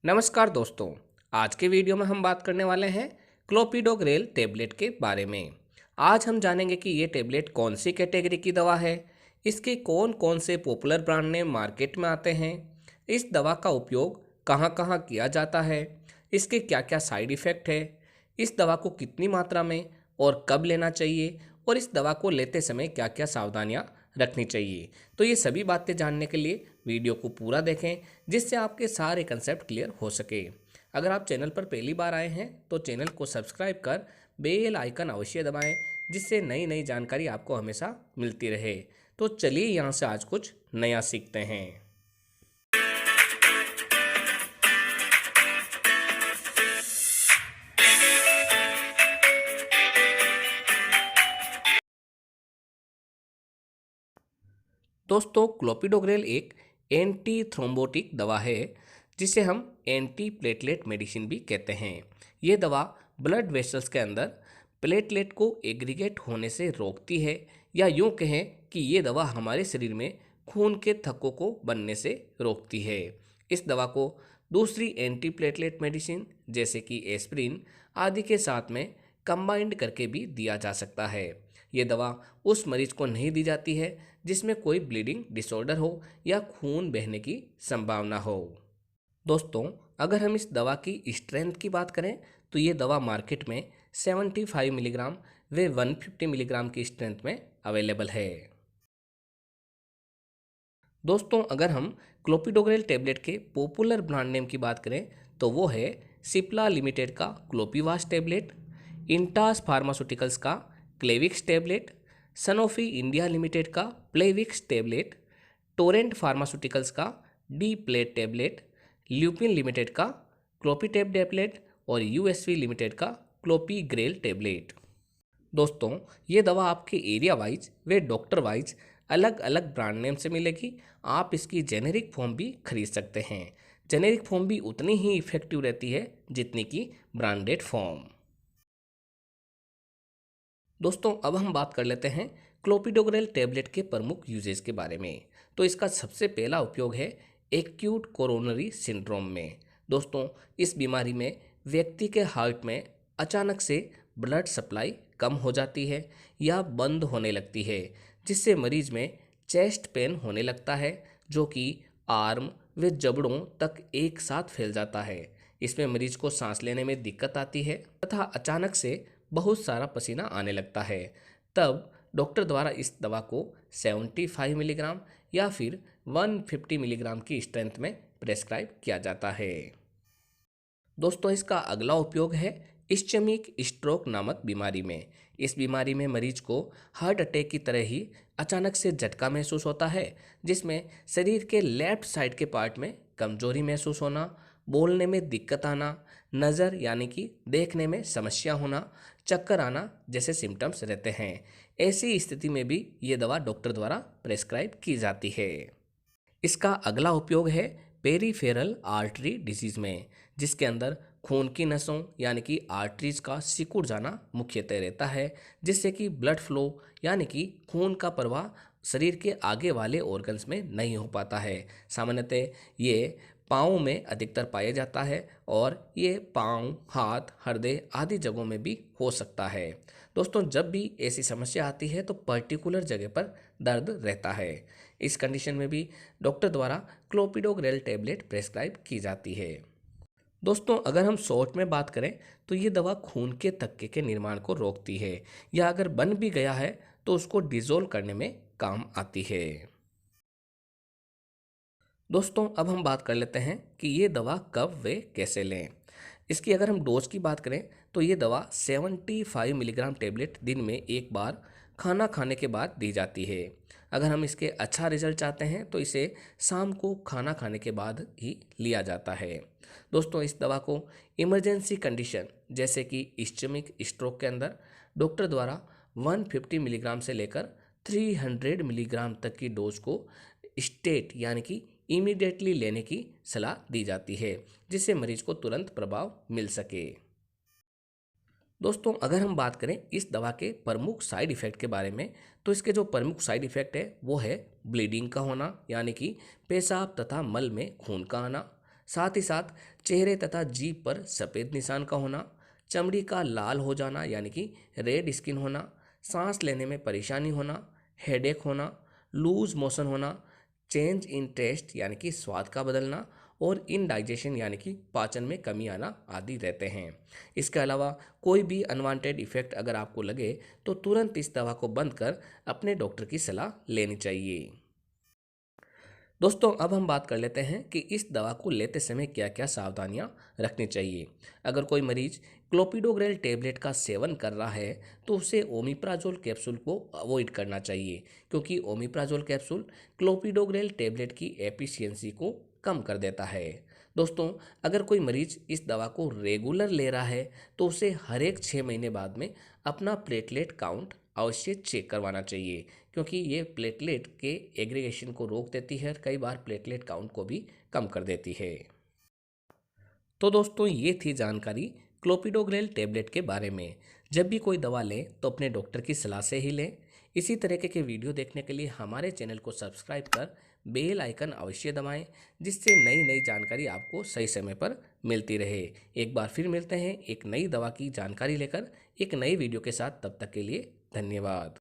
नमस्कार दोस्तों। आज के वीडियो में हम बात करने वाले हैं क्लोपिडोग्रेल टेबलेट के बारे में। आज हम जानेंगे कि ये टेबलेट कौन सी कैटेगरी की दवा है, इसके कौन कौन से पॉपुलर ब्रांड नेम मार्केट में आते हैं, इस दवा का उपयोग कहाँ कहाँ किया जाता है, इसके क्या क्या साइड इफ़ेक्ट है, इस दवा को कितनी मात्रा में और कब लेना चाहिए और इस दवा को लेते समय क्या क्या सावधानियाँ रखनी चाहिए। तो ये सभी बातें जानने के लिए वीडियो को पूरा देखें, जिससे आपके सारे कंसेप्ट क्लियर हो सके। अगर आप चैनल पर पहली बार आए हैं तो चैनल को सब्सक्राइब कर बेल आइकन अवश्य दबाएं, जिससे नई नई जानकारी आपको हमेशा मिलती रहे। तो चलिए यहाँ से आज कुछ नया सीखते हैं। दोस्तों, क्लोपिडोग्रेल एक एंटी थ्रोम्बोटिक दवा है, जिसे हम एंटी प्लेटलेट मेडिसिन भी कहते हैं। ये दवा ब्लड वेसल्स के अंदर प्लेटलेट को एग्रीगेट होने से रोकती है, या यूं कहें कि ये दवा हमारे शरीर में खून के थक्कों को बनने से रोकती है। इस दवा को दूसरी एंटी प्लेटलेट मेडिसिन जैसे कि एस्प्रिन आदि के साथ में कंबाइंड करके भी दिया जा सकता है। ये दवा उस मरीज को नहीं दी जाती है जिसमें कोई ब्लीडिंग डिसऑर्डर हो या खून बहने की संभावना हो। दोस्तों, अगर हम इस दवा की स्ट्रेंथ की बात करें तो ये दवा मार्केट में 75 मिलीग्राम व 150 मिलीग्राम की स्ट्रेंथ में अवेलेबल है। दोस्तों, अगर हम क्लोपिडोग्रेल टेबलेट के पॉपुलर ब्रांड नेम की बात करें तो वो है सिप्ला लिमिटेड का क्लोपिवास टेबलेट, इंटास फार्मास्यूटिकल्स का क्लेविक्स टेबलेट, सनोफी इंडिया लिमिटेड का प्लेविक्स टेबलेट, टोरेंट फार्मास्यूटिकल्स का D plate tablet, lupin limited का क्लोपीटेब टेबलेट और यूएसवी लिमिटेड का क्लोपीग्रेल टेबलेट। दोस्तों, ये दवा आपके एरिया वाइज व डॉक्टर वाइज अलग अलग ब्रांड नेम से मिलेगी। आप इसकी जेनेरिक फॉर्म भी खरीद सकते हैं। जेनेरिक फॉर्म भी उतनी ही इफेक्टिव रहती है जितनी कि ब्रांडेड फॉर्म। दोस्तों, अब हम बात कर लेते हैं क्लोपिडोग्रेल टेबलेट के प्रमुख यूजेस के बारे में। तो इसका सबसे पहला उपयोग है एक्यूट कोरोनरी सिंड्रोम में। दोस्तों, इस बीमारी में व्यक्ति के हार्ट में अचानक से ब्लड सप्लाई कम हो जाती है या बंद होने लगती है, जिससे मरीज में चेस्ट पेन होने लगता है, जो कि आर्म व जबड़ों तक एक साथ फैल जाता है। इसमें मरीज को सांस लेने में दिक्कत आती है तथा अचानक से बहुत सारा पसीना आने लगता है। तब डॉक्टर द्वारा इस दवा को 75 मिलीग्राम या फिर 150 मिलीग्राम की स्ट्रेंथ में प्रेस्क्राइब किया जाता है। दोस्तों, इसका अगला उपयोग है इस्चेमिक स्ट्रोक नामक बीमारी में। इस बीमारी में मरीज को हार्ट अटैक की तरह ही अचानक से झटका महसूस होता है, जिसमें शरीर के लेफ्ट साइड के पार्ट में कमजोरी महसूस होना, बोलने में दिक्कत आना, नज़र यानी कि देखने में समस्या होना, चक्कर आना जैसे सिम्टम्स रहते हैं। ऐसी स्थिति में भी ये दवा डॉक्टर द्वारा प्रेस्क्राइब की जाती है। इसका अगला उपयोग है पेरीफेरल आर्टरी डिजीज में, जिसके अंदर खून की नसों यानी कि आर्टरीज का सिकुड़ जाना मुख्यतः रहता है, जिससे कि ब्लड फ्लो यानी कि खून का प्रवाह शरीर के आगे वाले ऑर्गन्स में नहीं हो पाता है। सामान्यतः ये पाँव में अधिकतर पाया जाता है और ये पाँव, हाथ, हृदय आदि जगहों में भी हो सकता है। दोस्तों, जब भी ऐसी समस्या आती है तो पर्टिकुलर जगह पर दर्द रहता है। इस कंडीशन में भी डॉक्टर द्वारा क्लोपिडोग्रेल टेबलेट प्रेस्क्राइब की जाती है। दोस्तों, अगर हम शॉर्ट में बात करें तो ये दवा खून के थक्के के निर्माण को रोकती है, या अगर बन भी गया है तो उसको डिसॉल्व करने में काम आती है। दोस्तों, अब हम बात कर लेते हैं कि ये दवा कब व कैसे लें। इसकी अगर हम डोज की बात करें तो ये दवा 75 मिलीग्राम टेबलेट दिन में एक बार खाना खाने के बाद दी जाती है। अगर हम इसके अच्छा रिजल्ट चाहते हैं तो इसे शाम को खाना खाने के बाद ही लिया जाता है। दोस्तों, इस दवा को इमरजेंसी कंडीशन जैसे कि इस्चेमिक स्ट्रोक के अंदर डॉक्टर द्वारा 150 मिलीग्राम से लेकर 300 मिलीग्राम तक की डोज को स्टेट यानी कि इमीडिएटली लेने की सलाह दी जाती है, जिससे मरीज को तुरंत प्रभाव मिल सके। दोस्तों, अगर हम बात करें इस दवा के प्रमुख साइड इफ़ेक्ट के बारे में तो इसके जो प्रमुख साइड इफ़ेक्ट है वो है ब्लीडिंग का होना यानी कि पेशाब तथा मल में खून का आना, साथ ही साथ चेहरे तथा जीभ पर सफ़ेद निशान का होना, चमड़ी का लाल हो जाना यानी कि रेड स्किन होना, सांस लेने में परेशानी होना, हेडेक होना, लूज मोशन होना, चेंज इन टेस्ट यानी कि स्वाद का बदलना और इनडाइजेशन यानी कि पाचन में कमी आना आदि रहते हैं। इसके अलावा कोई भी अनवांटेड इफेक्ट अगर आपको लगे तो तुरंत इस दवा को बंद कर अपने डॉक्टर की सलाह लेनी चाहिए। दोस्तों अब हम बात कर लेते हैं कि इस दवा को लेते समय क्या क्या सावधानियां रखनी चाहिए। अगर कोई मरीज क्लोपिडोग्रेल टेबलेट का सेवन कर रहा है तो उसे ओमिप्राजोल कैप्सूल को अवॉइड करना चाहिए, क्योंकि ओमिप्राजोल कैप्सूल क्लोपिडोग्रेल टेबलेट की एफिशिएंसी को कम कर देता है। दोस्तों अगर कोई मरीज इस दवा को रेगुलर ले रहा है तो उसे हर एक 6 महीने बाद में अपना प्लेटलेट काउंट अवश्य चेक करवाना चाहिए, क्योंकि ये प्लेटलेट के एग्रीगेशन को रोक देती है और कई बार प्लेटलेट काउंट को भी कम कर देती है। तो दोस्तों ये थी जानकारी क्लोपिडोग्रेल टेबलेट के बारे में। जब भी कोई दवा लें तो अपने डॉक्टर की सलाह से ही लें। इसी तरीके के वीडियो देखने के लिए हमारे चैनल को सब्सक्राइब कर बेल आइकन अवश्य दबाएं, जिससे नई नई जानकारी आपको सही समय पर मिलती रहे। एक बार फिर मिलते हैं एक नई दवा की जानकारी लेकर एक नई वीडियो के साथ। तब तक के लिए धन्यवाद।